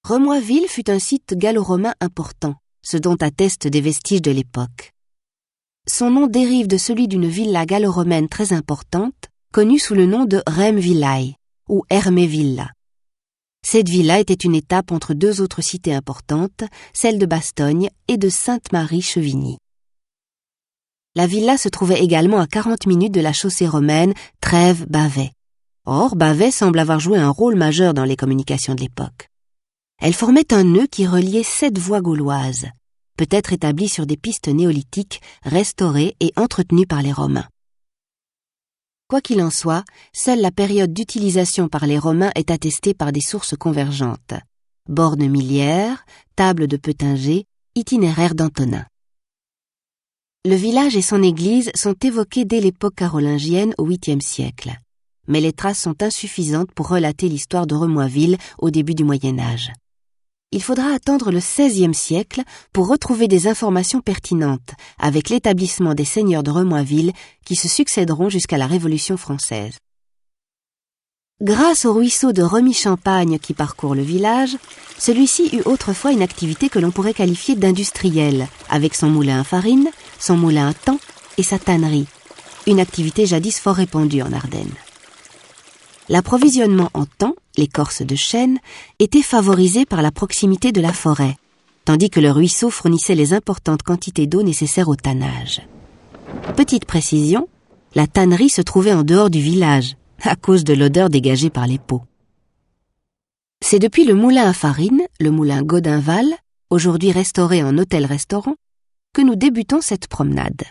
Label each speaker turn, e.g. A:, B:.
A: Remoisville fut un site gallo-romain important, ce dont attestent des vestiges de l'époque. Son nom dérive de celui d'une villa gallo-romaine très importante, connue sous le nom de Rem Villae, ou Hermé Villa. Cette villa était une étape entre deux autres cités importantes, celles de Bastogne et de Sainte-Marie-Chevigny. La villa se trouvait également à 40 minutes de la chaussée romaine Trèves-Bavay. Or, Bavay semble avoir joué un rôle majeur dans les communications de l'époque. Elle formait un nœud qui reliait 7 voies gauloises, peut-être établies sur des pistes néolithiques, restaurées et entretenues par les Romains. Quoi qu'il en soit, seule la période d'utilisation par les Romains est attestée par des sources convergentes. Bornes miliaires, tables de Peutinger, itinéraire d'Antonin. Le village et son église sont évoqués dès l'époque carolingienne au 8e siècle. Mais les traces sont insuffisantes pour relater l'histoire de Remoisville au début du Moyen Âge. Il faudra attendre le XVIe siècle pour retrouver des informations pertinentes avec l'établissement des seigneurs de Remoisville qui se succéderont jusqu'à la Révolution française. Grâce au ruisseau de Remy-Champagne qui parcourt le village, celui-ci eut autrefois une activité que l'on pourrait qualifier d'industrielle, avec son moulin à farine, son moulin à taon et sa tannerie, une activité jadis fort répandue en Ardennes. L'approvisionnement en taon, l'écorce de chêne, était favorisé par la proximité de la forêt, tandis que le ruisseau fournissait les importantes quantités d'eau nécessaires au tannage. Petite précision, la tannerie se trouvait en dehors du village, à cause de l'odeur dégagée par les pots. C'est depuis le moulin à farine, le moulin Godinval, aujourd'hui restauré en hôtel-restaurant, que nous débutons cette promenade.